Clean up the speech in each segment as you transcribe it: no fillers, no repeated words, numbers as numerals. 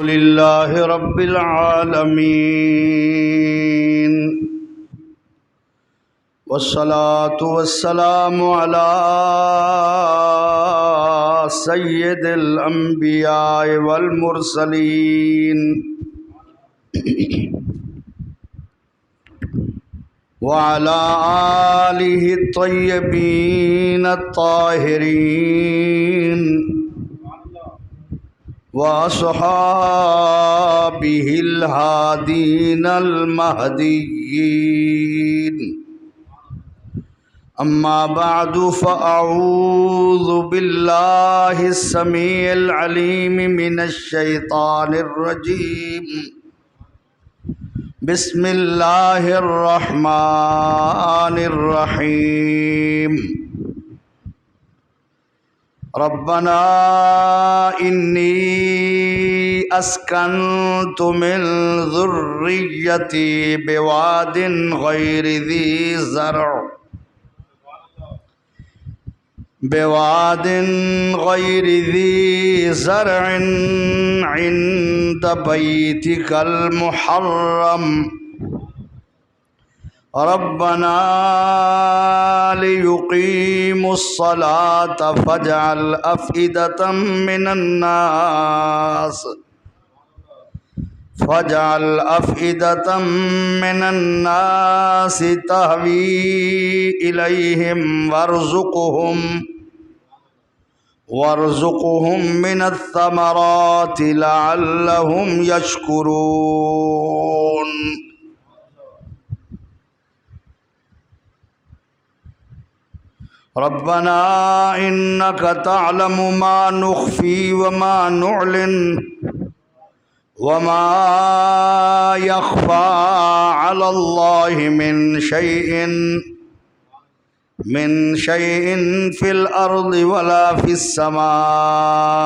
لله رب العالمين والصلاة والسلام على سيد الأنبياء والمرسلين وعلى آله الطيبين الطاهرين وأصحابه الهادين المهديين أما بعد فأعوذ بالله السميع العليم من الشيطان الرجيم بسم الله الرحمن الرحيم ربنا إني أسكنت من ذريتي بواد غير ذي زرع عند بيتك المحرم ربنا ليقيموا الصلاة فاجعل أفئدة من الناس تهوي إليهم وارزقهم من الثمرات لعلهم يشكرون ربنا إنك تعلم ما نخفي وما نعلن وما يخفى على الله من شيء في الأرض ولا في السماء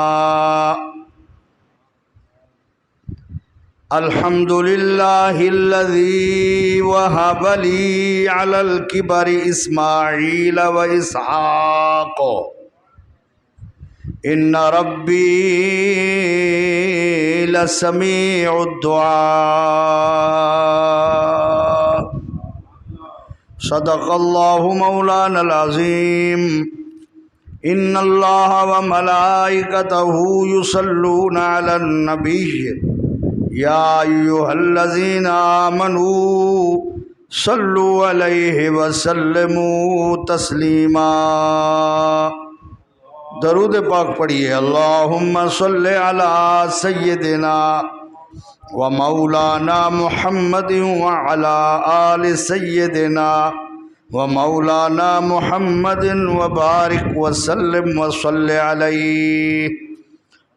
الحمد لله الذي وهب لي على الكبر إسماعيل وإسحاق إن ربي لسميع الدعاء صدق الله مولانا العظيم إن الله وملائكته يصلون على النبي يا أيها الذين آمنوا صلوا عليه وسلموا تسلیما۔ درود پاک پڑھیے۔ اللہم صل علی سیدنا و مولانا محمد وعلی آل سیدنا و مولانا محمد وبارک وسلم وصل علیہ۔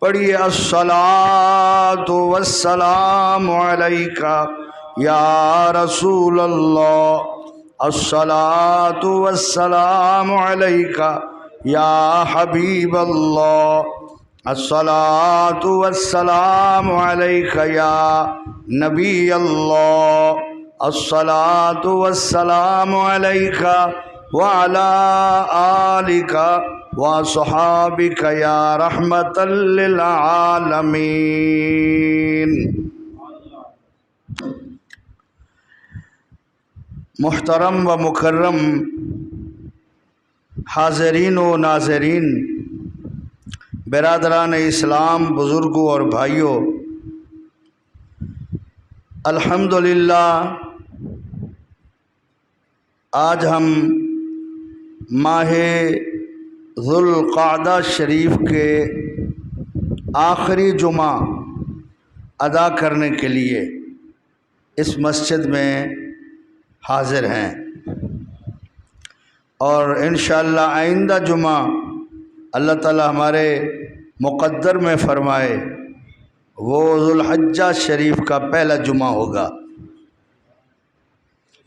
پڑھیے الصلاۃ والسلام علیک یا رسول اللہ، الصلاۃ والسلام علیک یا حبیب اللہ، الصلاۃ والسلام علیک یا نبی اللہ، الصلاۃ والسلام علیک وعلی آلک وصحابک یا رحمۃ للعالمین۔ محترم و مکرم حاضرین و ناظرین، برادران اسلام، بزرگوں اور بھائیوں، الحمدللہ آج ہم ماہ ذوالقعدہ شریف کے آخری جمعہ ادا کرنے کے لیے اس مسجد میں حاضر ہیں، اور انشاءاللہ آئندہ جمعہ اللہ تعالی ہمارے مقدر میں فرمائے وہ ذوالحجہ شریف کا پہلا جمعہ ہوگا۔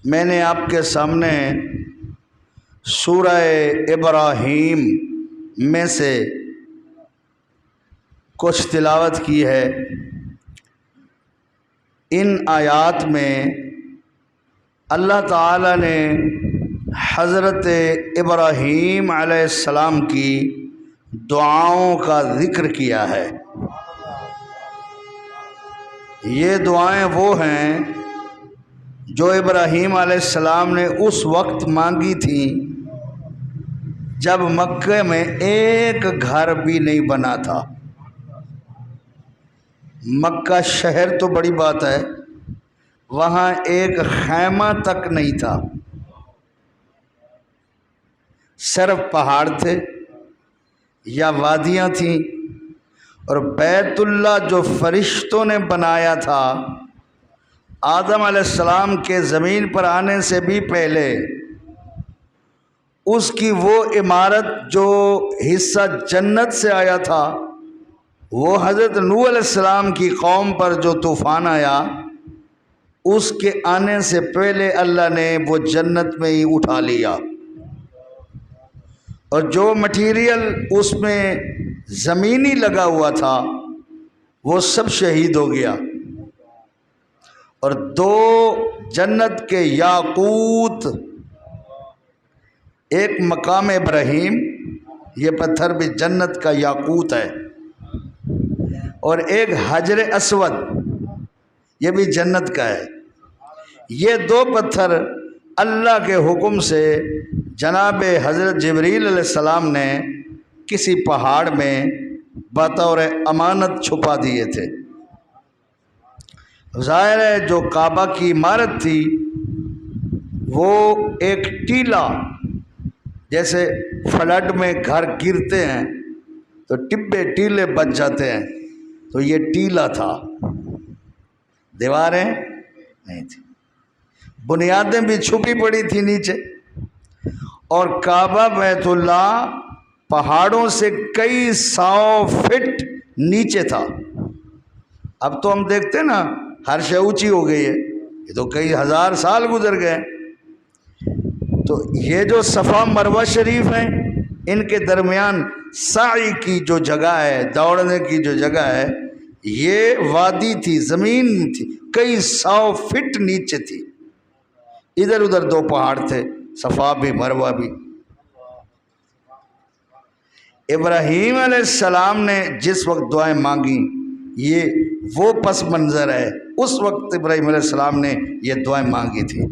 میں نے آپ کے سامنے سورہ ابراہیم میں سے کچھ تلاوت کی ہے۔ ان آیات میں اللہ تعالی نے حضرت ابراہیم علیہ السلام کی دعاؤں کا ذکر کیا ہے۔ یہ دعائیں وہ ہیں جو ابراہیم علیہ السلام نے اس وقت مانگی تھیں جب مکہ میں ایک گھر بھی نہیں بنا تھا۔ مکہ شہر تو بڑی بات ہے، وہاں ایک خیمہ تک نہیں تھا، صرف پہاڑ تھے یا وادیاں تھیں، اور بیت اللہ جو فرشتوں نے بنایا تھا آدم علیہ السلام کے زمین پر آنے سے بھی پہلے، اس کی وہ عمارت جو حصہ جنت سے آیا تھا، وہ حضرت نوح علیہ السلام کی قوم پر جو طوفان آیا اس کے آنے سے پہلے اللہ نے وہ جنت میں ہی اٹھا لیا، اور جو مٹیریل اس میں زمینی لگا ہوا تھا وہ سب شہید ہو گیا، اور 2 جنت کے یاقوت، ایک مقام ابراہیم، یہ پتھر بھی جنت کا یاقوت ہے، اور ایک حجر اسود، یہ بھی جنت کا ہے۔ یہ 2 پتھر اللہ کے حکم سے جناب حضرت جبریل علیہ السلام نے کسی پہاڑ میں بطور امانت چھپا دیے تھے۔ ظاہر ہے جو کعبہ کی عمارت تھی وہ ایک ٹیلا، جیسے فلڈ میں گھر گرتے ہیں تو ٹبے ٹیلے بچ جاتے ہیں، تو یہ ٹیلا تھا، دیواریں نہیں تھیں، بنیادیں بھی چھپی پڑی تھی نیچے، اور کعبہ بیت اللہ پہاڑوں سے کئی 100 فٹ نیچے تھا۔ اب تو ہم دیکھتے ہیں نا ہر شے اونچی ہو گئی ہے، یہ تو کئی 1000 سال گزر گئے۔ تو یہ جو صفا مروہ شریف ہیں ان کے درمیان سعی کی جو جگہ ہے، دوڑنے کی جو جگہ ہے، یہ وادی تھی، زمین تھی، کئی 100 فٹ نیچے تھی، ادھر ادھر 2 پہاڑ تھے، صفا بھی مروہ بھی۔ ابراہیم علیہ السلام نے جس وقت دعائیں مانگی یہ وہ پس منظر ہے، اس وقت ابراہیم علیہ السلام نے یہ دعائیں مانگی تھی۔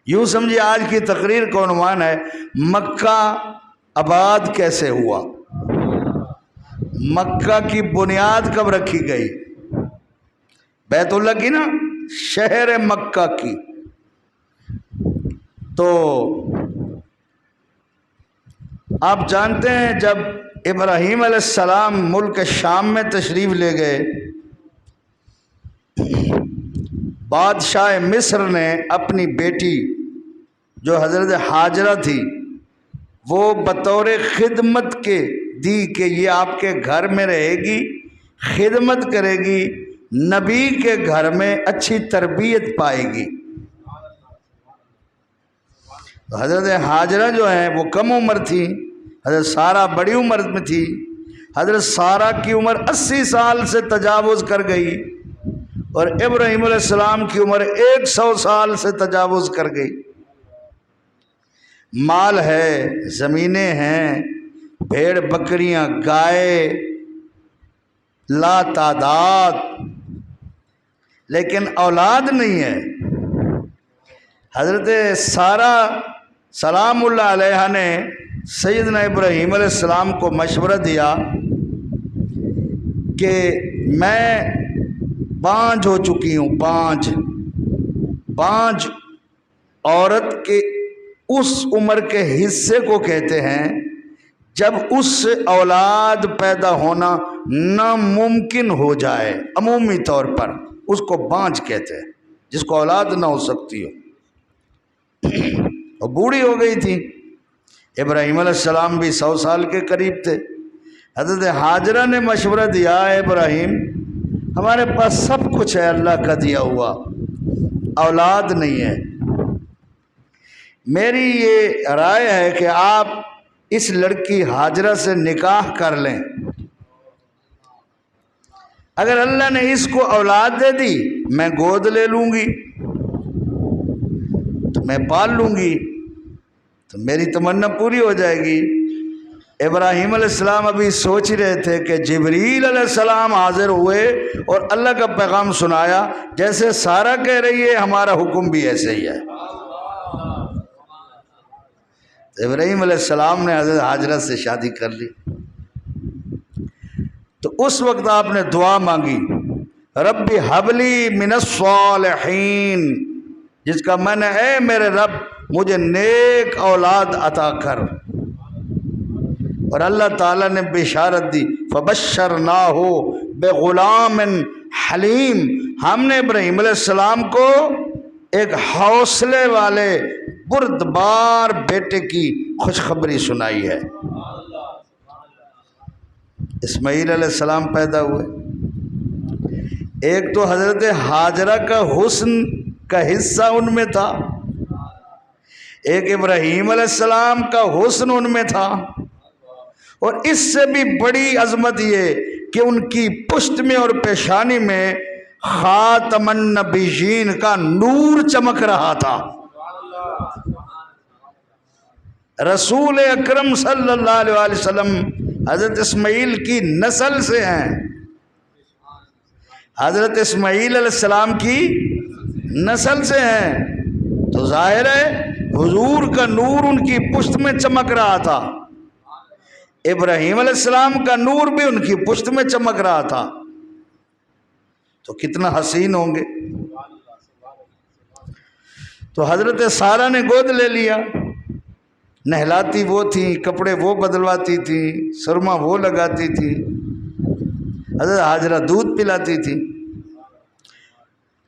یوں سمجھے آج کی تقریر کا عنوان ہے مکہ آباد کیسے ہوا، مکہ کی بنیاد کب رکھی گئی، بیت اللہ کی نا، شہر مکہ کی۔ تو آپ جانتے ہیں جب ابراہیم علیہ السلام ملک شام میں تشریف لے گئے، بادشاہ مصر نے اپنی بیٹی جو حضرت حاجرہ تھی وہ بطور خدمت کے دی کہ یہ آپ کے گھر میں رہے گی، خدمت کرے گی، نبی کے گھر میں اچھی تربیت پائے گی۔ حضرت حاجرہ جو ہیں وہ کم عمر تھی، حضرت سارہ بڑی عمر میں تھی، حضرت سارہ کی عمر 80 سال سے تجاوز کر گئی، اور ابراہیم علیہ السلام کی عمر 100 سال سے تجاوز کر گئی۔ مال ہے، زمینیں ہیں، بھیڑ بکریاں، گائے لا تعداد، لیکن اولاد نہیں ہے۔ حضرت سارہ سلام اللہ علیہ نے سیدنا ابراہیم علیہ السلام کو مشورہ دیا کہ میں بانجھ ہو چکی ہوں، بانجھ عورت کے اس عمر کے حصے کو کہتے ہیں جب اس سے اولاد پیدا ہونا ناممکن ہو جائے، عمومی طور پر اس کو بانجھ کہتے ہیں، جس کو اولاد نہ ہو سکتی ہو، اور بوڑھی ہو گئی تھی۔ ابراہیم علیہ السلام بھی 100 سال کے قریب تھے۔ حضرت حاجرہ نے مشورہ دیا، اے ابراہیم ہمارے پاس سب کچھ ہے اللہ کا دیا ہوا، اولاد نہیں ہے، میری یہ رائے ہے کہ آپ اس لڑکی حاجرہ سے نکاح کر لیں، اگر اللہ نے اس کو اولاد دے دی میں گود لے لوں گی، تو میں پال لوں گی، تو میری تمنا پوری ہو جائے گی۔ ابراہیم علیہ السلام ابھی سوچ رہے تھے کہ جبریل علیہ السلام حاضر ہوئے اور اللہ کا پیغام سنایا، جیسے سارہ کہہ رہی ہے ہمارا حکم بھی ایسے ہی ہے۔ ابراہیم علیہ السلام نے حضرت ہاجرہ سے شادی کر لی۔ تو اس وقت آپ نے دعا مانگی، رب حبلی من الصالحین، جس کا معنی ہے میرے رب مجھے نیک اولاد عطا کر۔ اور اللہ تعالیٰ نے بشارت دی، فبشرناہ بغلام حلیم، ہم نے ابراہیم علیہ السلام کو ایک حوصلے والے بردبار بیٹے کی خوشخبری سنائی ہے۔ اسماعیل علیہ السلام پیدا ہوئے۔ ایک تو حضرت ہاجرہ کا حسن کا حصہ ان میں تھا، ایک ابراہیم علیہ السلام کا حسن ان میں تھا، اور اس سے بھی بڑی عظمت یہ کہ ان کی پشت میں اور پیشانی میں خاتم النبیین کا نور چمک رہا تھا۔ رسول اکرم صلی اللہ علیہ وسلم حضرت اسماعیل کی نسل سے ہیں، حضرت اسماعیل علیہ السلام کی نسل سے ہیں، تو ظاہر ہے حضور کا نور ان کی پشت میں چمک رہا تھا، ابراہیم علیہ السلام کا نور بھی ان کی پشت میں چمک رہا تھا، تو کتنا حسین ہوں گے۔ تو حضرت سارہ نے گود لے لیا، نہلاتی وہ تھیں، کپڑے وہ بدلواتی تھیں، سرما وہ لگاتی تھی، حضرت ہاجرہ دودھ پلاتی تھی۔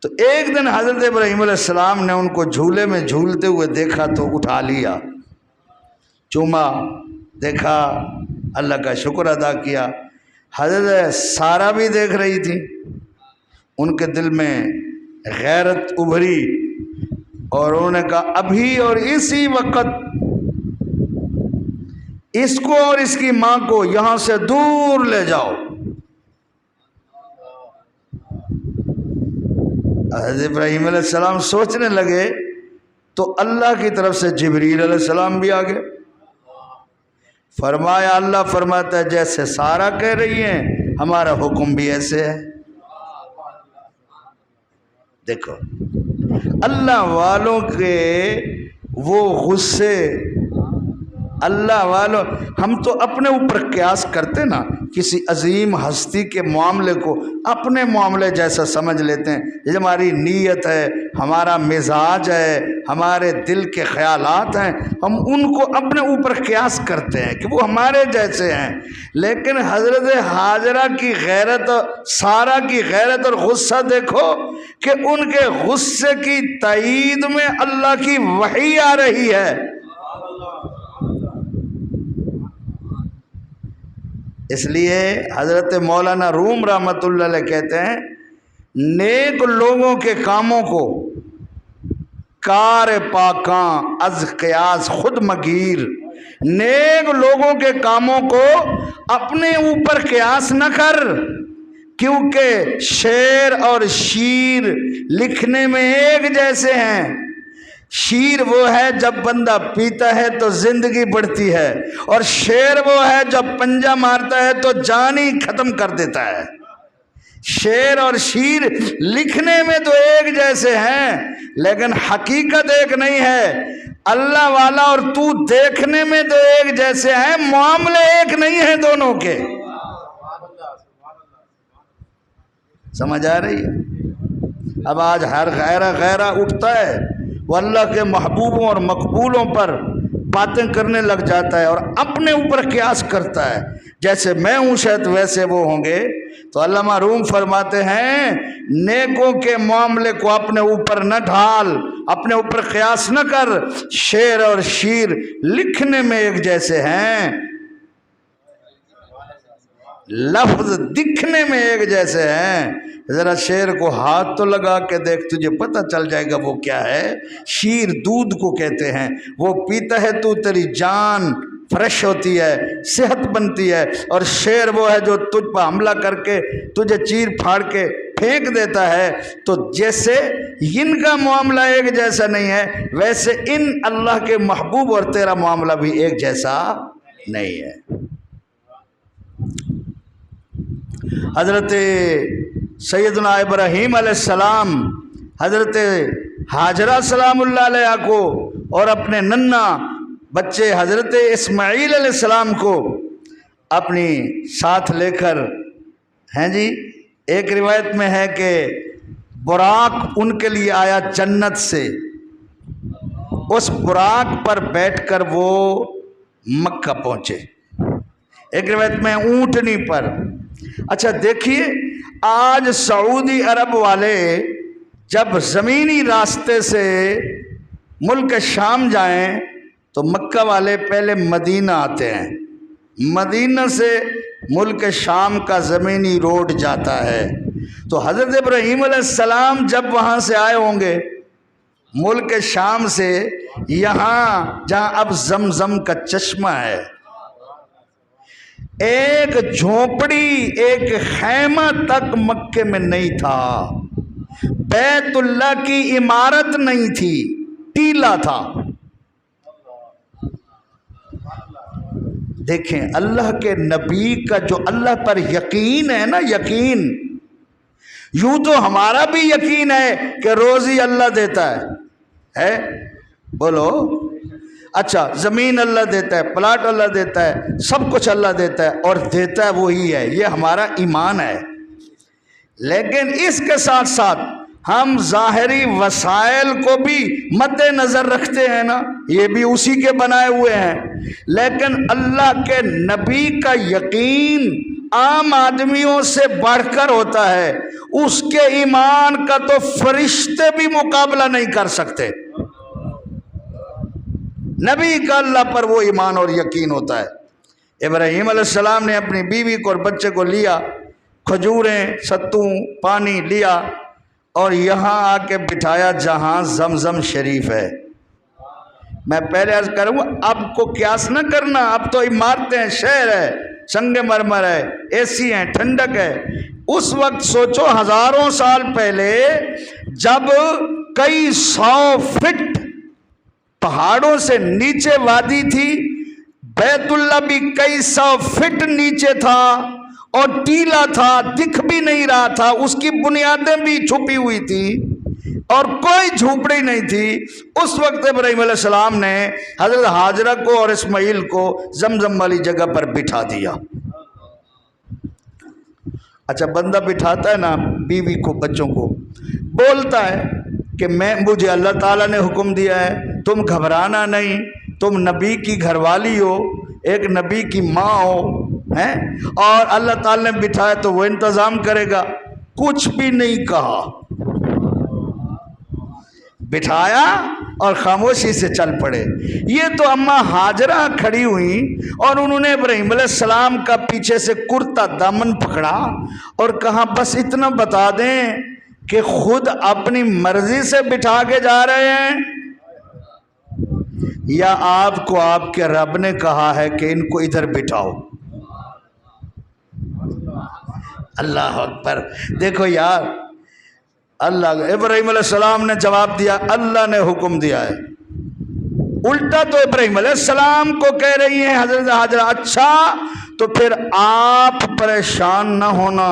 تو ایک دن حضرت ابراہیم علیہ السلام نے ان کو جھولے میں جھولتے ہوئے دیکھا تو اٹھا لیا، چوما، دیکھا، اللہ کا شکر ادا کیا۔ حضرت سارہ بھی دیکھ رہی تھی، ان کے دل میں غیرت ابھری اور انہوں نے کہا ابھی اور اسی وقت اس کو اور اس کی ماں کو یہاں سے دور لے جاؤ۔ حضرت ابراہیم علیہ السلام سوچنے لگے تو اللہ کی طرف سے جبریل علیہ السلام بھی آ گئے۔ فرمایا، اللہ فرماتا ہے جیسے سارہ کہہ رہی ہیں ہمارا حکم بھی ایسے ہے۔ دیکھو اللہ والوں کے وہ غصے، اللہ والوں، ہم تو اپنے اوپر قیاس کرتے نا، کسی عظیم ہستی کے معاملے کو اپنے معاملے جیسا سمجھ لیتے ہیں۔ یہ ہماری نیت ہے، ہمارا مزاج ہے، ہمارے دل کے خیالات ہیں، ہم ان کو اپنے اوپر قیاس کرتے ہیں کہ وہ ہمارے جیسے ہیں۔ لیکن حضرت ہاجرہ کی غیرت، سارہ کی غیرت اور غصہ دیکھو کہ ان کے غصے کی تائید میں اللہ کی وحی آ رہی ہے۔ اس لیے حضرت مولانا روم رحمۃ اللہ علیہ کہتے ہیں نیک لوگوں کے کاموں کو کار پاکاں از قیاس خود مگیر، نیک لوگوں کے کاموں کو اپنے اوپر قیاس نہ کر، کیونکہ شعر اور شیر لکھنے میں ایک جیسے ہیں۔ شیر وہ ہے جب بندہ پیتا ہے تو زندگی بڑھتی ہے، اور شعر وہ ہے جب پنجہ مارتا ہے تو جان ہی ختم کر دیتا ہے۔ شعر اور شیر لکھنے میں تو ایک جیسے ہیں لیکن حقیقت ایک نہیں ہے۔ اللہ والا اور تو دیکھنے میں تو ایک جیسے ہیں، معاملے ایک نہیں ہیں دونوں کے۔ سمجھ آ رہی ہے؟ اب آج ہر غیرہ اٹھتا ہے، وہ اللہ کے محبوبوں اور مقبولوں پر باتیں کرنے لگ جاتا ہے اور اپنے اوپر قیاس کرتا ہے، جیسے میں ہوں شاید ویسے وہ ہوں گے۔ تو علامہ روم فرماتے ہیں نیکوں کے معاملے کو اپنے اوپر نہ ڈھال، اپنے اوپر قیاس نہ کر، شعر اور شیر لکھنے میں ایک جیسے ہیں، لفظ دکھنے میں ایک جیسے ہیں۔ ذرا شعر کو ہاتھ تو لگا کے دیکھ، تجھے پتہ چل جائے گا وہ کیا ہے۔ شیر دودھ کو کہتے ہیں، وہ پیتا ہے تو تیری جان فریش ہوتی ہے، صحت بنتی ہے، اور شعر وہ ہے جو تجھ پر حملہ کر کے تجھے چیر پھاڑ کے پھینک دیتا ہے۔ تو جیسے ان کا معاملہ ایک جیسا نہیں ہے، ویسے ان اللہ کے محبوب اور تیرا معاملہ بھی ایک جیسا نہیں ہے۔ حضرت سیدنا ابراہیم علیہ السلام حضرت حاجرہ سلام اللہ علیہ کو اور اپنے ننھا بچے حضرت اسماعیل علیہ السلام کو اپنی ساتھ لے کر ہیں جی، ایک روایت میں ہے کہ براق ان کے لیے آیا جنت سے، اس براق پر بیٹھ کر وہ مکہ پہنچے، ایک روایت میں اونٹنی پر۔ اچھا دیکھیے، آج سعودی عرب والے جب زمینی راستے سے ملک شام جائیں تو مکہ والے پہلے مدینہ آتے ہیں، مدینہ سے ملک شام کا زمینی روڈ جاتا ہے۔ تو حضرت ابراہیم علیہ السلام جب وہاں سے آئے ہوں گے ملک شام سے، یہاں جہاں اب زمزم کا چشمہ ہے، ایک جھونپڑی ایک خیمہ تک مکے میں نہیں تھا، بیت اللہ کی عمارت نہیں تھی، ٹیلا تھا۔ دیکھیں اللہ کے نبی کا جو اللہ پر یقین ہے نا، یقین، یوں تو ہمارا بھی یقین ہے کہ روزی اللہ دیتا ہے بولو، اچھا زمین اللہ دیتا ہے، پلاٹ اللہ دیتا ہے، سب کچھ اللہ دیتا ہے، اور دیتا ہے وہی ہے، یہ ہمارا ایمان ہے۔ لیکن اس کے ساتھ ساتھ ہم ظاہری وسائل کو بھی مد نظر رکھتے ہیں نا، یہ بھی اسی کے بنائے ہوئے ہیں، لیکن اللہ کے نبی کا یقین عام آدمیوں سے بڑھ کر ہوتا ہے، اس کے ایمان کا تو فرشتے بھی مقابلہ نہیں کر سکتے۔ نبی کا اللہ پر وہ ایمان اور یقین ہوتا ہے۔ ابراہیم علیہ السلام نے اپنی بیوی کو اور بچے کو لیا، کھجوریں، ستو، پانی لیا اور یہاں آ کے بٹھایا جہاں زمزم شریف ہے۔ میں پہلے عرض کروں، اب کو قیاس نہ کرنا، اب تو عمارتیں ہیں، شہر ہے، سنگ مرمر ہے، اے سی ہیں، ٹھنڈک ہے۔ اس وقت سوچو ہزاروں سال پہلے جب کئی 100 فٹ پہاڑوں سے نیچے وادی تھی، بیت اللہ بھی کئی 100 فٹ نیچے تھا اور ٹیلا تھا، دکھ بھی نہیں رہا تھا، اس کی بنیادیں بھی چھپی ہوئی تھی اور کوئی جھوپڑی نہیں تھی۔ اس وقت ابراہیم علیہ السلام نے حضرت حاجرہ کو اور اسماعیل کو زمزم والی جگہ پر بٹھا دیا۔ اچھا بندہ بٹھاتا ہے نا بیوی کو، بچوں کو، بولتا ہے کہ مجھے اللہ تعالیٰ نے حکم دیا ہے، تم گھبرانا نہیں، تم نبی کی گھر والی ہو، ایک نبی کی ماں ہو ہیں، اور اللہ تعالیٰ نے بٹھایا تو وہ انتظام کرے گا۔ کچھ بھی نہیں کہا، بٹھایا اور خاموشی سے چل پڑے۔ یہ تو اماں حاجرہ کھڑی ہوئی اور انہوں نے ابراہیم علیہ السلام کا پیچھے سے کرتا دامن پکڑا اور کہا بس اتنا بتا دیں کہ خود اپنی مرضی سے بٹھا کے جا رہے ہیں یا آپ کو آپ کے رب نے کہا ہے کہ ان کو ادھر بٹھاؤ؟ اللہ اکبر۔ دیکھو یار، اللہ، ابراہیم علیہ السلام نے جواب دیا اللہ نے حکم دیا ہے، الٹا تو ابراہیم علیہ السلام کو کہہ رہی ہیں حضرت حاجرہ اچھا تو پھر آپ پریشان نہ ہونا،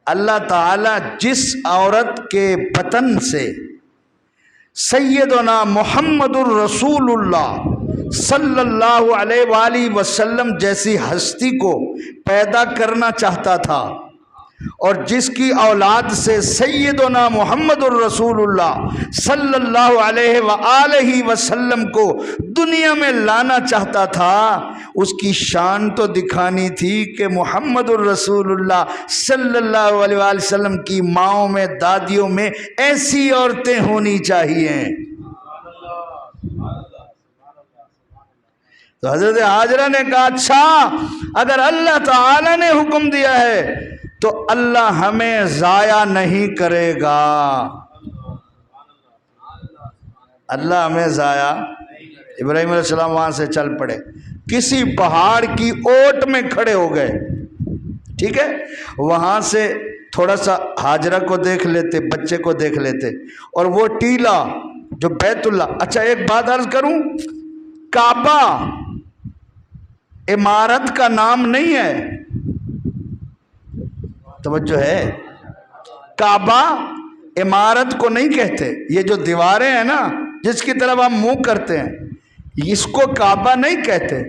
اللہ تعالیٰ جس عورت کے بطن سے سیدنا محمد الرسول اللہ صلی اللہ علیہ وآلہ وسلم جیسی ہستی کو پیدا کرنا چاہتا تھا اور جس کی اولاد سے سیدنا محمد الرسول اللہ صلی اللہ علیہ وآلہ وسلم کو دنیا میں لانا چاہتا تھا، اس کی شان تو دکھانی تھی کہ محمد الرسول اللہ صلی اللہ علیہ وآلہ وسلم کی ماؤں میں، دادیوں میں ایسی عورتیں ہونی چاہیے۔ تو حضرت حاجرہ نے کہا اچھا اگر اللہ تعالی نے حکم دیا ہے تو اللہ ہمیں ضائع نہیں کرے گا، اللہ ہمیں ضائع۔ ابراہیم علیہ السلام وہاں سے چل پڑے، کسی پہاڑ کی اوٹ میں کھڑے ہو گئے، ٹھیک ہے، وہاں سے تھوڑا سا حاجرہ کو دیکھ لیتے، بچے کو دیکھ لیتے، اور وہ ٹیلا جو بیت اللہ. اچھا ایک بات عرض کروں، کعبہ عمارت کا نام نہیں ہے، توجہ ہے، کعبہ عمارت کو نہیں کہتے. یہ جو دیواریں ہیں نا جس کی طرف ہم منہ کرتے ہیں اس کو کعبہ نہیں کہتے.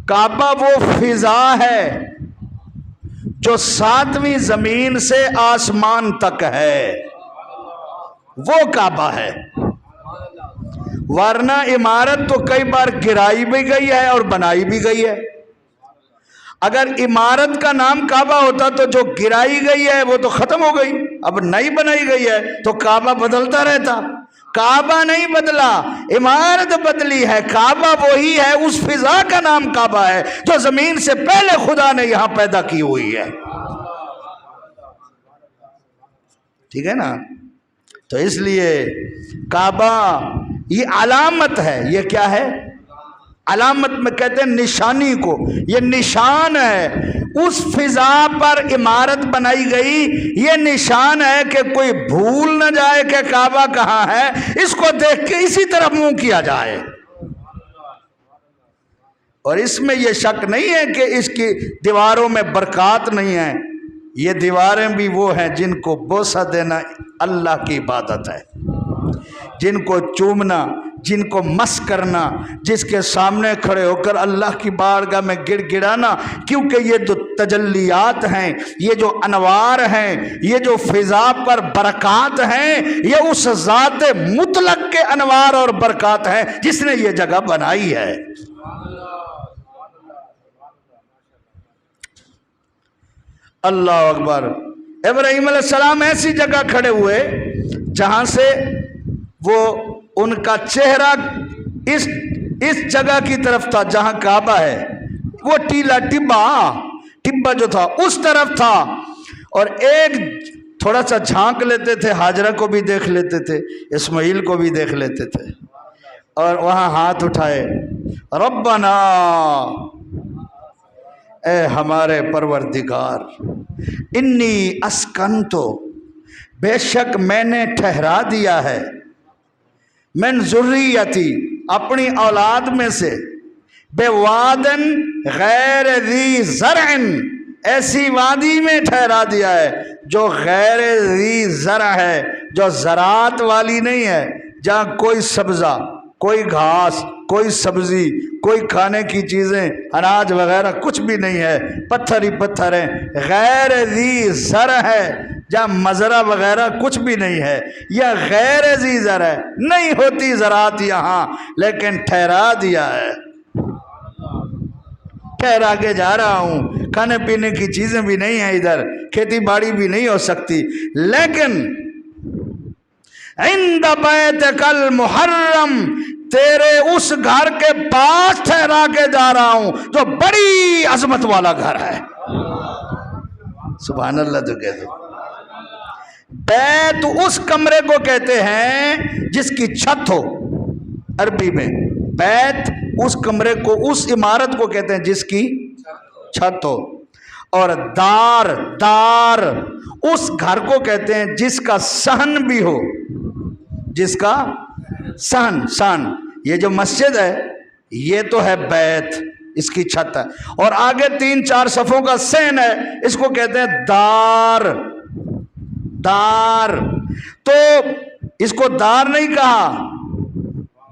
کعبہ وہ فضا ہے جو 7ویں زمین سے آسمان تک ہے، وہ کعبہ ہے. ورنہ عمارت تو کئی بار گرائی بھی گئی ہے اور بنائی بھی گئی ہے. اگر عمارت کا نام کعبہ ہوتا تو جو گرائی گئی ہے وہ تو ختم ہو گئی، اب نئی بنائی گئی ہے تو کعبہ بدلتا رہتا. کعبہ نہیں بدلا، عمارت بدلی ہے. کعبہ وہی ہے، اس فضا کا نام کعبہ ہے جو زمین سے پہلے خدا نے یہاں پیدا کی ہوئی ہے. ٹھیک ہے نا؟ تو اس لیے کعبہ یہ علامت ہے. یہ کیا ہے؟ علامت میں کہتے ہیں نشانی کو. یہ نشان ہے اس فضا پر عمارت بنائی گئی. یہ نشان ہے کہ کوئی بھول نہ جائے کہ کعبہ کہاں ہے، اس کو دیکھ کے اسی طرف منہ کیا جائے. اور اس میں یہ شک نہیں ہے کہ اس کی دیواروں میں برکات نہیں ہے. یہ دیواریں بھی وہ ہیں جن کو بوسہ دینا اللہ کی عبادت ہے، جن کو چومنا، جن کو مس کرنا، جس کے سامنے کھڑے ہو کر اللہ کی بارگاہ میں گڑ گڑانا. کیونکہ یہ جو تجلیات ہیں، یہ جو انوار ہیں، یہ جو فضا پر برکات ہیں، یہ اس ذات مطلق کے انوار اور برکات ہیں جس نے یہ جگہ بنائی ہے. اللہ اکبر. ابراہیم علیہ السلام ایسی جگہ کھڑے ہوئے جہاں سے وہ ان کا چہرہ اس جگہ کی طرف تھا جہاں کعبہ ہے. وہ ٹبا جو تھا اس طرف تھا. اور ایک تھوڑا سا جھانک لیتے تھے، ہاجرہ کو بھی دیکھ لیتے تھے، اسماعیل کو بھی دیکھ لیتے تھے، اور وہاں ہاتھ اٹھائے، ربنا، اے ہمارے پروردگار، انی اسکنتو، بے شک میں نے ٹھہرا دیا ہے، من ذریتی، اپنی اولاد میں سے، بے وادن غیر ذی زرع، ایسی وادی میں ٹھہرا دیا ہے جو غیر ذی زرع ہے، جو زراعت والی نہیں ہے، جہاں کوئی سبزہ، کوئی گھاس، کوئی سبزی، کوئی کھانے کی چیزیں، اناج وغیرہ کچھ بھی نہیں ہے، پتھر ہی پتھر ہیں. غیر ذی زرع ہے جہاں مزرعہ وغیرہ کچھ بھی نہیں ہے. یا غیر ذی زرع ہے، نہیں ہوتی زراعت یہاں، لیکن ٹھہرا دیا ہے، ٹھہرا کے جا رہا ہوں. کھانے پینے کی چیزیں بھی نہیں ہیں ادھر، کھیتی باڑی بھی نہیں ہو سکتی، لیکن عند بیتک المحرم، تیرے اس گھر کے پاس ٹھہرا کے جا رہا ہوں جو بڑی عظمت والا گھر ہے. سبحان اللہ. تو کہتے بیت اس کمرے کو کہتے ہیں جس کی چھت ہو. عربی میں بیت اس کمرے کو، اس عمارت کو کہتے ہیں جس کی چھت ہو. اور دار اس گھر کو کہتے ہیں جس کا صحن بھی ہو، جس کا صحن. یہ جو مسجد ہے یہ تو ہے بیت، اس کی چھت ہے، اور آگے 3-4 صفوں کا صحن ہے، اس کو کہتے ہیں دار. تو اس کو دار نہیں کہا،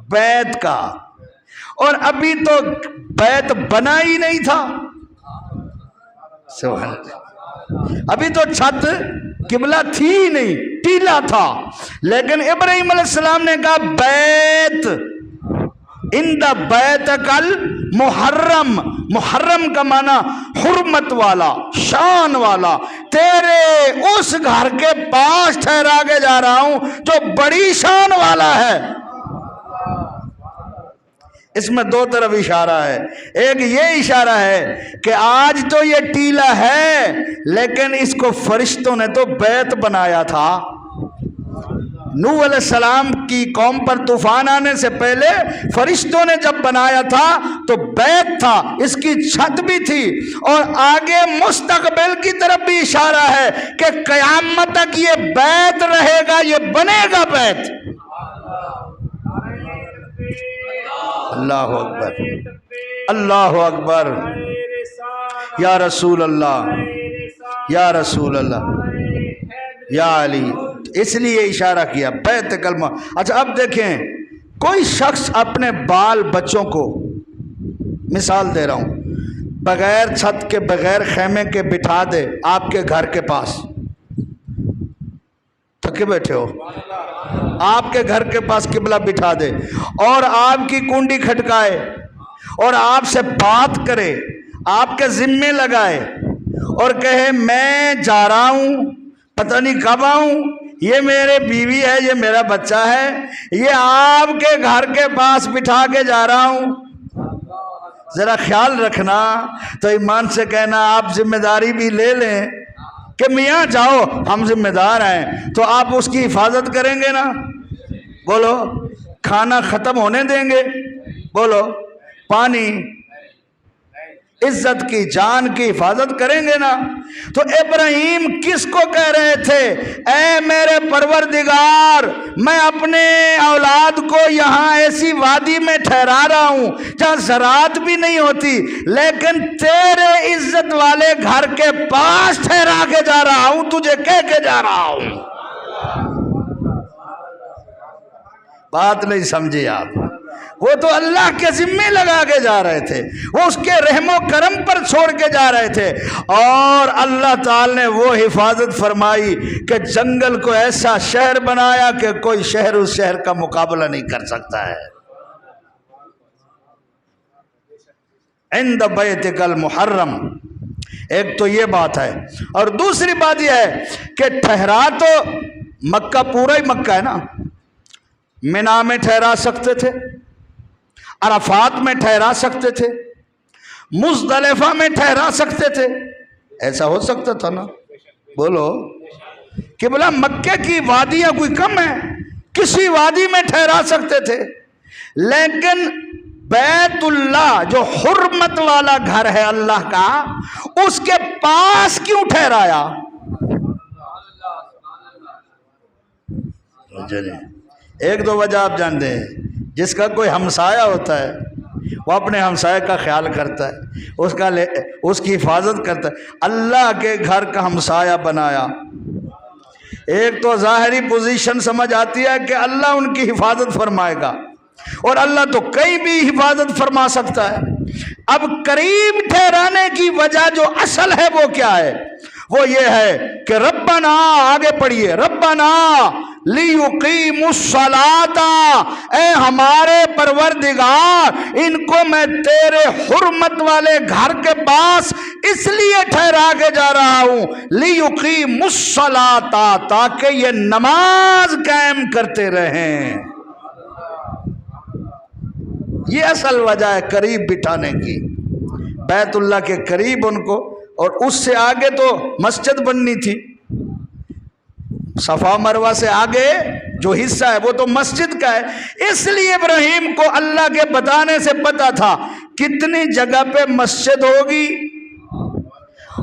بیت کا. اور ابھی تو بیت بنا ہی نہیں تھا، سبحان اللہ، ابھی تو چھت قبلہ تھی ہی نہیں، ٹیلا تھا. لیکن ابراہیم علیہ السلام نے کہا بیت، اند بیتک المحرم. محرم کا معنی حرمت والا، شان والا. تیرے اس گھر کے پاس ٹھہرا کے جا رہا ہوں جو بڑی شان والا ہے. اس میں 2 طرف اشارہ ہے. ایک یہ اشارہ ہے کہ آج تو یہ ٹیلا ہے، لیکن اس کو فرشتوں نے تو بیت بنایا تھا. نوح علیہ السلام کی قوم پر طوفان آنے سے پہلے فرشتوں نے جب بنایا تھا تو بیت تھا، اس کی چھت بھی تھی. اور آگے مستقبل کی طرف بھی اشارہ ہے کہ قیامت تک یہ بیت رہے گا، یہ بنے گا بیت. اللہ اکبر، اللہ اکبر، یا رسول اللہ، یا رسول اللہ، یا علی۔ اس لیے اشارہ کیا بیت کلمہ۔ اچھا اب دیکھیں، کوئی شخص اپنے بال بچوں کو، مثال دے رہا ہوں، بغیر چھت کے بغیر خیمے کے بٹھا دے آپ کے گھر کے پاس، تھکے بیٹھے ہو، آپ کے گھر کے پاس قبلہ بٹھا دے اور آپ کی کنڈی کھٹکائے اور آپ سے بات کرے، آپ کے ذمے لگائے اور کہے میں جا رہا ہوں، پتہ نہیں کب آؤں، یہ میرے بیوی ہے، یہ میرا بچہ ہے، یہ آپ کے گھر کے پاس بٹھا کے جا رہا ہوں، ذرا خیال رکھنا، تو ایمان سے کہنا آپ ذمہ داری بھی لے لیں کہ میاں جاؤ ہم ذمہ دار ہیں، تو آپ اس کی حفاظت کریں گے نا؟ بولو، کھانا ختم ہونے دیں گے؟ بولو، پانی، عزت کی، جان کی حفاظت کریں گے نا؟ تو ابراہیم کس کو کہہ رہے تھے؟ اے میرے پروردگار، میں اپنے اولاد کو یہاں ایسی وادی میں ٹھہرا رہا ہوں جہاں زراعت بھی نہیں ہوتی، لیکن تیرے عزت والے گھر کے پاس ٹھہرا کے جا رہا ہوں، تجھے کہہ کے جا رہا ہوں۔ بات نہیں سمجھے آپ؟ وہ تو اللہ کے ذمے لگا کے جا رہے تھے، وہ اس کے رحم و کرم پر چھوڑ کے جا رہے تھے، اور اللہ تعالی نے وہ حفاظت فرمائی کہ جنگل کو ایسا شہر بنایا کہ کوئی شہر اس شہر کا مقابلہ نہیں کر سکتا ہے۔ عند بیتک المحرم، ایک تو یہ بات ہے، اور دوسری بات یہ ہے کہ ٹھہرا تو مکہ پورا ہی مکہ ہے نا، مینا میں ٹھہرا سکتے تھے، عرفات میں ٹھہرا سکتے تھے، مزدلفہ میں ٹھہرا سکتے تھے، ایسا ہو سکتا تھا نا؟ بولو، قبلہ مکے کی وادیاں کوئی کم ہیں، کسی وادی میں ٹھہرا سکتے تھے، لیکن بیت اللہ جو حرمت والا گھر ہے اللہ کا، اس کے پاس کیوں ٹھہرایا؟ ایک دو وجہ آپ جانتے ہیں، جس کا کوئی ہمسایہ ہوتا ہے وہ اپنے ہمسایہ کا خیال کرتا ہے، اس کی حفاظت کرتا ہے، اللہ کے گھر کا ہمسایہ بنایا۔ ایک تو ظاہری پوزیشن سمجھ آتی ہے کہ اللہ ان کی حفاظت فرمائے گا، اور اللہ تو کہیں بھی حفاظت فرما سکتا ہے۔ اب قریب ٹھہرانے کی وجہ جو اصل ہے وہ کیا ہے؟ وہ یہ ہے کہ ربنا، آگے پڑھیے، ربنا لیقیموا الصلاۃ، اے ہمارے پروردگار، ان کو میں تیرے حرمت والے گھر کے پاس اس لیے ٹھہرا کے جا رہا ہوں، لیقیموا الصلاۃ، تاکہ یہ نماز قائم کرتے رہیں۔ یہ اصل وجہ ہے قریب بٹھانے کی، بیت اللہ کے قریب ان کو، اور اس سے آگے تو مسجد بننی تھی، صفا مروہ سے آگے جو حصہ ہے وہ تو مسجد کا ہے، اس لیے ابراہیم کو اللہ کے بتانے سے پتا تھا کتنی جگہ پہ مسجد ہوگی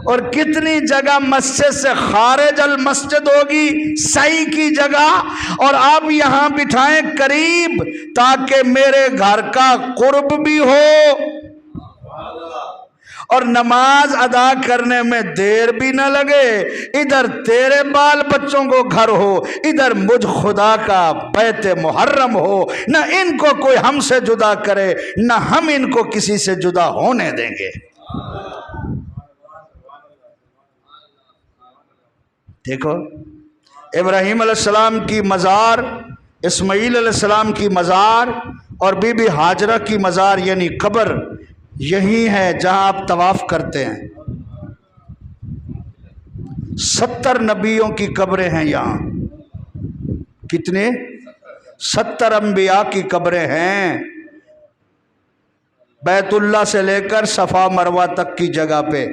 اور کتنی جگہ مسجد سے خارج المسجد ہوگی، صحیح کی جگہ، اور آپ یہاں بٹھائیں قریب تاکہ میرے گھر کا قرب بھی ہو اور نماز ادا کرنے میں دیر بھی نہ لگے، ادھر تیرے بال بچوں کو گھر ہو، ادھر مجھ خدا کا بیت محرم ہو، نہ ان کو کوئی ہم سے جدا کرے، نہ ہم ان کو کسی سے جدا ہونے دیں گے۔ دیکھو، ابراہیم علیہ السلام کی مزار، اسماعیل علیہ السلام کی مزار اور بی بی ہاجرہ کی مزار یعنی قبر یہی ہے جہاں آپ طواف کرتے ہیں۔ 70 نبیوں کی قبریں ہیں یہاں۔ کتنے؟ 70 انبیاء کی قبریں ہیں بیت اللہ سے لے کر صفا مروہ تک کی جگہ پہ۔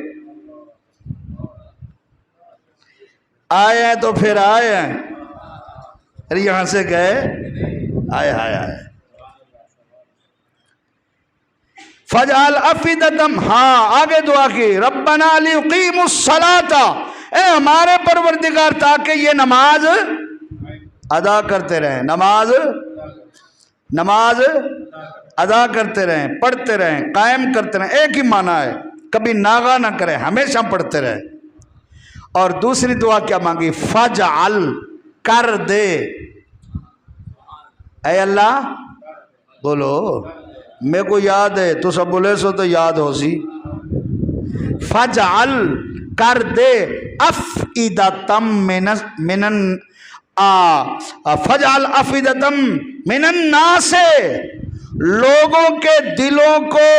آئے ہیں تو پھر آئے ہیں، پھر یہاں سے گئے، آئے آئے آئے۔ فَجْعَلْ أَفْئِدَةً، ہاں آگے دعا کی، رَبَّنَا لِيُقِيمُوا الصَّلَاةَ، اے ہمارے پروردگار تاکہ یہ نماز ادا کرتے رہیں، نماز ادا کرتے رہیں، پڑھتے رہیں، قائم کرتے رہیں، ایک ہی معنی ہے، کبھی ناغا نہ کریں، ہمیشہ پڑھتے رہیں۔ اور دوسری دعا کیا مانگی؟ فجعل، کر دے، اے اللہ بولو، میرے کو یاد ہے، تو سب بولے سو تو یاد ہو سی، فجعل کر دے، افئدتم فجعل افئدتم من الناس، لوگوں کے دلوں کو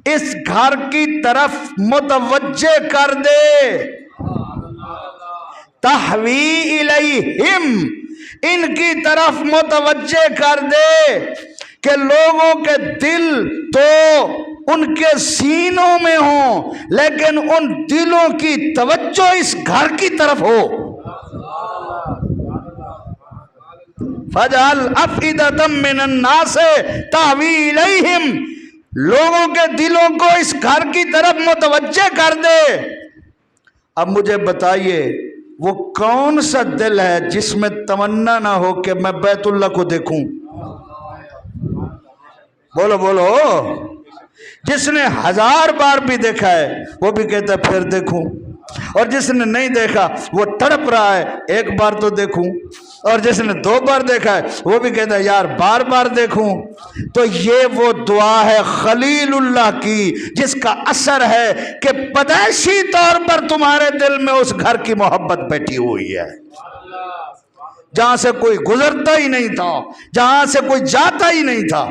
اس گھر کی طرف متوجہ کر دے، تحوی الیہم، ان کی طرف متوجہ کر دے، کہ لوگوں کے دل تو ان کے سینوں میں ہوں لیکن ان دلوں کی توجہ اس گھر کی طرف ہو۔ فَجْعَلْ أَفْئِدَةً مِّنَ النَّاسِ تَهْوِي إِلَيْهِمْ، لوگوں کے دلوں کو اس گھر کی طرف متوجہ کر دے۔ اب مجھے بتائیے وہ کون سا دل ہے جس میں تمنا نہ ہو کہ میں بیت اللہ کو دیکھوں؟ بولو بولو، جس نے 1000 بار بھی دیکھا ہے وہ بھی کہتا ہے پھر دیکھوں، اور جس نے نہیں دیکھا وہ تڑپ رہا ہے ایک بار تو دیکھوں، اور جس نے 2 بار دیکھا ہے وہ بھی کہتا ہے یار بار بار دیکھوں۔ تو یہ وہ دعا ہے خلیل اللہ کی جس کا اثر ہے کہ پیدائشی طور پر تمہارے دل میں اس گھر کی محبت بیٹھی ہوئی ہے، جہاں سے کوئی گزرتا ہی نہیں تھا، جہاں سے کوئی جاتا ہی نہیں تھا۔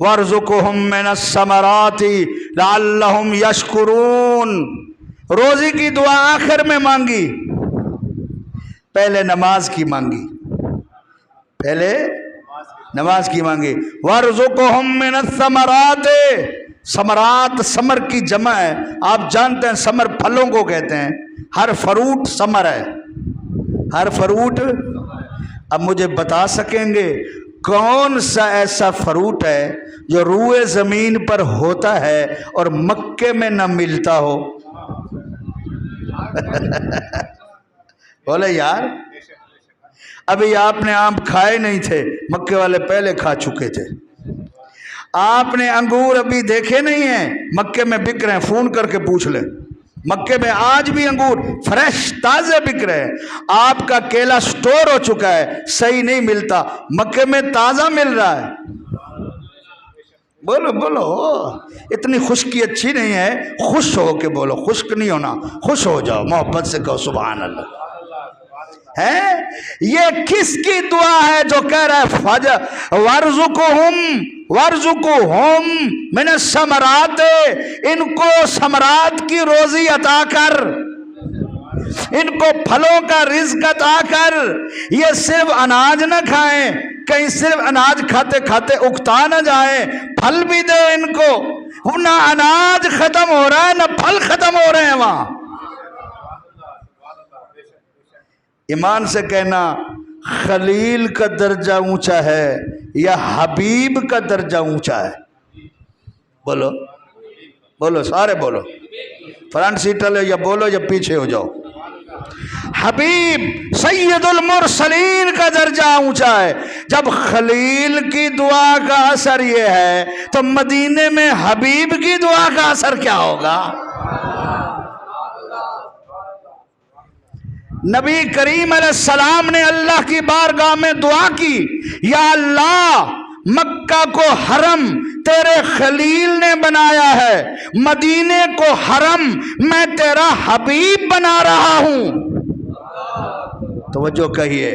وَارْزُقْهُم مِّنَ الثَّمَرَاتِ لَعَلَّهُمْ يَشْكُرُونَ، روزی کی دعا آخر میں مانگی، پہلے نماز کی مانگی، پہلے نماز کی مانگی۔ وَارْزُقْهُم مِّنَ الثَّمَرَاتِ، ثمرات ثمر کی جمع ہے، آپ جانتے ہیں ثمر پھلوں کو کہتے ہیں، ہر فروٹ ثمر ہے، ہر فروٹ۔ اب مجھے بتا سکیں گے کون سا ایسا فروٹ ہے جو روئے زمین پر ہوتا ہے اور مکے میں نہ ملتا ہو؟ بولے یار، ابھی آپ نے آم کھائے نہیں تھے، مکے والے پہلے کھا چکے تھے۔ آپ نے انگور ابھی دیکھے نہیں ہیں، مکے میں بک رہے ہیں، فون کر کے پوچھ لیں، مکے میں آج بھی انگور فریش تازے بک رہے ہیں۔ آپ کا کیلا سٹور ہو چکا ہے، صحیح نہیں ملتا، مکے میں تازہ مل رہا ہے۔ بولو بولو، اتنی خشکی اچھی نہیں ہے، خوش ہو کے بولو، خشک نہیں ہونا، خوش ہو جاؤ، محبت سے کہو سبحان اللہ۔ ہے یہ کس کی دعا ہے جو کہہ رہا ہے وَارْزُقْهُم مِّنَ الثَّمَرَاتِ، ان کو ثمرات کی روزی عطا کر، ان کو پھلوں کا رزق عطا کر۔ یہ صرف اناج نہ کھائیں، کہیں صرف اناج کھاتے کھاتے اکتا نہ جائیں، پھل بھی دے ان کو، نہ اناج ختم ہو رہا ہے نہ پھل ختم ہو رہے ہیں وہاں۔ ایمان سے کہنا خلیل کا درجہ اونچا ہے یا حبیب کا درجہ اونچا ہے؟ بولو بولو، سارے بولو، فرنٹ سیٹ لے یا بولو یا پیچھے ہو جاؤ۔ حبیب سید المرسلین کا درجہ اونچا ہے۔ جب خلیل کی دعا کا اثر یہ ہے تو مدینے میں حبیب کی دعا کا اثر کیا ہوگا؟ نبی کریم علیہ السلام نے اللہ کی بارگاہ میں دعا کی، یا اللہ مکہ کو حرم تیرے خلیل نے بنایا ہے، مدینے کو حرم میں تیرا حبیب بنا رہا ہوں۔ توجہ کہیے،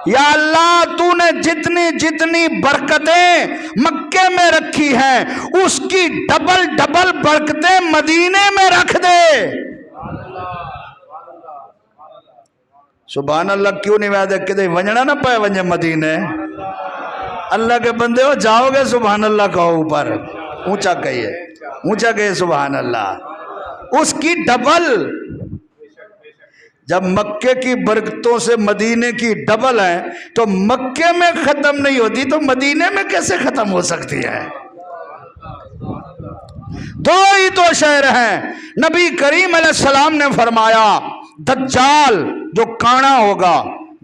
یا اللہ تو نے جتنی جتنی برکتیں مکے میں رکھی ہیں اس کی ڈبل ڈبل برکتیں مدینے میں رکھ دے۔ سبحان اللہ، کیوں نہیں وعدہ کہ ونجنا نہ پائے ونجے مدینے؟ اللہ کے بندے ہو، جاؤ گے سبحان اللہ کہو، اوپر اونچا کہیے، اونچا کہیے سبحان اللہ، اس کی ڈبل۔ جب مکے کی برکتوں سے مدینے کی ڈبل ہیں تو مکے میں ختم نہیں ہوتی تو مدینے میں کیسے ختم ہو سکتی ہے؟ دو ہی تو شہر ہیں۔ نبی کریم علیہ السلام نے فرمایا دجال جو کانا ہوگا،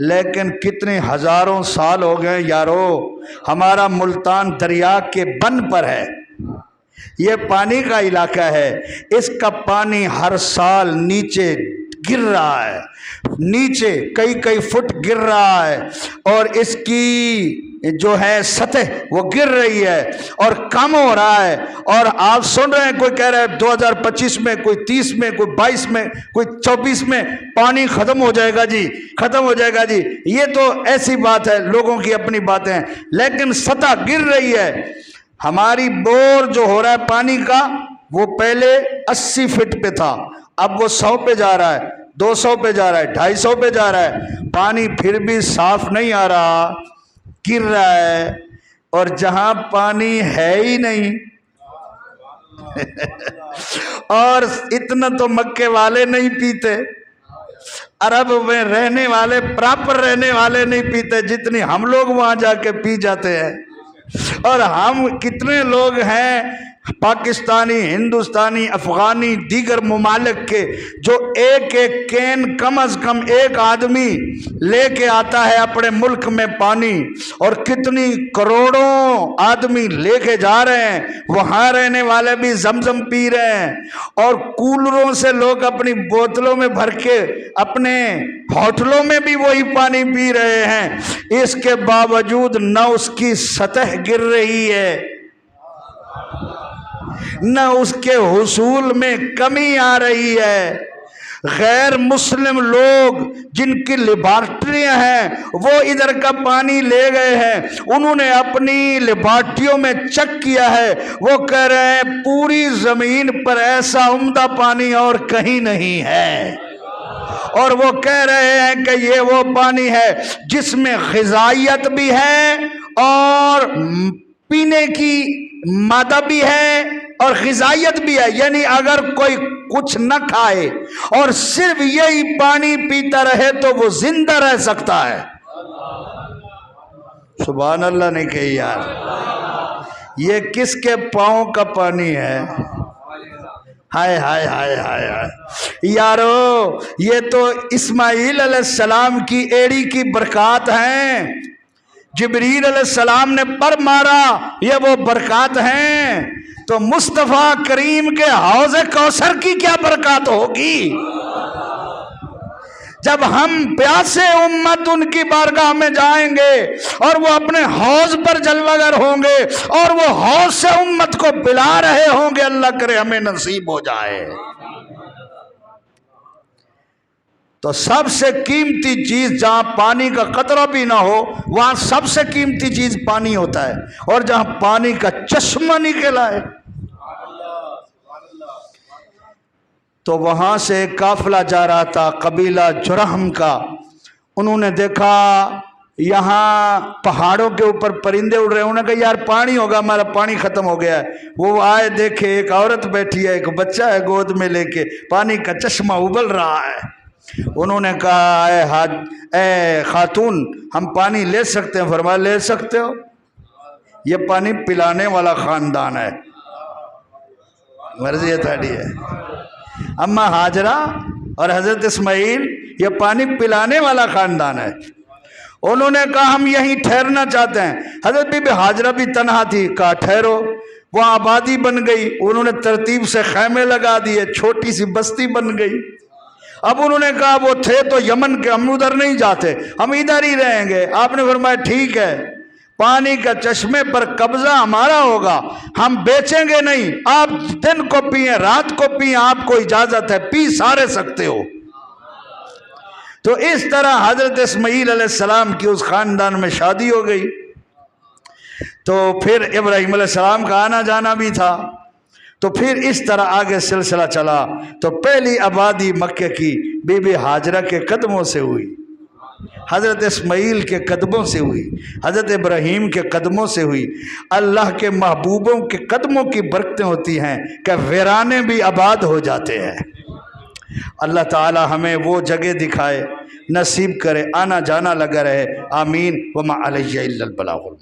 لیکن کتنے ہزاروں سال ہو گئے یارو، ہمارا ملتان دریا کے بن پر ہے، یہ پانی کا علاقہ ہے، اس کا پانی ہر سال نیچے گر رہا ہے، نیچے کئی فٹ گر رہا ہے، اور اس کی جو ہے سطح وہ گر رہی ہے اور کم ہو رہا ہے۔ اور آپ سن رہے ہیں کوئی کہہ رہا ہے 2025 میں، کوئی 30 میں، کوئی 22 میں، کوئی 24 میں پانی ختم ہو جائے گا جی، ختم ہو جائے گا جی۔ یہ تو ایسی بات ہے، لوگوں کی اپنی باتیں ہیں، لیکن سطح گر رہی ہے۔ ہماری بور جو ہو رہا ہے پانی کا، وہ پہلے 80 فٹ پہ تھا، اب وہ 100 پہ جا رہا ہے، 200 پہ جا رہا ہے، 250 پہ جا رہا ہے، پانی پھر بھی صاف نہیں آ رہا، گر رہا ہے۔ اور جہاں پانی ہے ہی نہیں اور اتنا تو مکے والے نہیں پیتے، عرب میں رہنے والے، پراپر رہنے والے نہیں پیتے جتنی ہم لوگ وہاں جا کے پی جاتے ہیں۔ اور ہم کتنے لوگ ہیں پاکستانی، ہندوستانی، افغانی، دیگر ممالک کے، جو ایک کین کم از کم ایک آدمی لے کے آتا ہے اپنے ملک میں پانی، اور کتنی کروڑوں آدمی لے کے جا رہے ہیں، وہاں رہنے والے بھی زمزم پی رہے ہیں، اور کولروں سے لوگ اپنی بوتلوں میں بھر کے اپنے ہوٹلوں میں بھی وہی پانی پی رہے ہیں۔ اس کے باوجود نہ اس کی سطح گر رہی ہے، نہ اس کے حصول میں کمی آ رہی ہے۔ غیر مسلم لوگ جن کی لیبارٹریاں ہیں، وہ ادھر کا پانی لے گئے ہیں، انہوں نے اپنی لیبارٹریوں میں چیک کیا ہے، وہ کہہ رہے ہیں پوری زمین پر ایسا عمدہ پانی اور کہیں نہیں ہے، اور وہ کہہ رہے ہیں کہ یہ وہ پانی ہے جس میں غذائیت بھی ہے اور پینے کی مادہ بھی ہے اور غذائیت بھی ہے، یعنی اگر کوئی کچھ نہ کھائے اور صرف یہی پانی پیتا رہے تو وہ زندہ رہ سکتا ہے۔ سبحان اللہ نہیں کہی یار، یہ کس کے پاؤں کا پانی ہے؟ ہائے ہائے ہائے ہائے ہائے یارو، یہ تو اسماعیل علیہ السلام کی ایڑی کی برکات ہیں، جبریل علیہ السلام نے پر مارا، یہ وہ برکات ہیں، تو مصطفیٰ کریم کے حوض کوثر کی کیا برکات ہوگی جب ہم پیاسے امت ان کی بارگاہ میں جائیں گے اور وہ اپنے حوض پر جلوہ گر ہوں گے اور وہ حوض سے امت کو پلا رہے ہوں گے۔ اللہ کرے ہمیں نصیب ہو جائے۔ تو سب سے قیمتی چیز جہاں پانی کا قطرہ بھی نہ ہو، وہاں سب سے قیمتی چیز پانی ہوتا ہے، اور جہاں پانی کا چشمہ نکلا ہے تو وہاں سے ایک قافلہ جا رہا تھا قبیلہ جرہم کا، انہوں نے دیکھا یہاں پہاڑوں کے اوپر پرندے اڑ رہے ہیں، انہوں نے کہا یار پانی ہوگا، ہمارا پانی ختم ہو گیا ہے۔ وہ آئے دیکھے ایک عورت بیٹھی ہے، ایک بچہ ہے گود میں لے کے، پانی کا چشمہ ابل رہا ہے۔ انہوں نے کہا اے خاتون ہم پانی لے سکتے ہیں؟ فرمایا لے سکتے ہو، یہ پانی پلانے والا خاندان ہے، مرضی تھوڑی ہے۔ اما ہاجرہ اور حضرت اسماعیل یہ پانی پلانے والا خاندان ہے۔ انہوں نے کہا ہم یہیں ٹھہرنا چاہتے ہیں۔ حضرت بی بی ہاجرہ بھی تنہا تھی، کہا ٹھہرو، وہاں آبادی بن گئی، انہوں نے ترتیب سے خیمے لگا دیے، چھوٹی سی بستی بن گئی۔ اب انہوں نے کہا وہ تھے تو یمن کے، ہم ادھر نہیں جاتے، ہم ادھر ہی رہیں گے۔ آپ نے فرمایا ٹھیک ہے، پانی کا چشمے پر قبضہ ہمارا ہوگا، ہم بیچیں گے نہیں، آپ دن کو پئیں رات کو پئیں، آپ کو اجازت ہے، پی سارے سکتے ہو۔ تو اس طرح حضرت اسماعیل علیہ السلام کی اس خاندان میں شادی ہو گئی۔ تو پھر ابراہیم علیہ السلام کا آنا جانا بھی تھا، تو پھر اس طرح آگے سلسلہ چلا۔ تو پہلی آبادی مکے کی بی بی ہاجرہ کے قدموں سے ہوئی، حضرت اسماعیل کے قدموں سے ہوئی، حضرت ابراہیم کے قدموں سے ہوئی۔ اللہ کے محبوبوں کے قدموں کی برکتیں ہوتی ہیں کہ ویرانے بھی آباد ہو جاتے ہیں۔ اللہ تعالی ہمیں وہ جگہ دکھائے، نصیب کرے، آنا جانا لگا رہے، آمین۔ وما علیہ الا البلاغ۔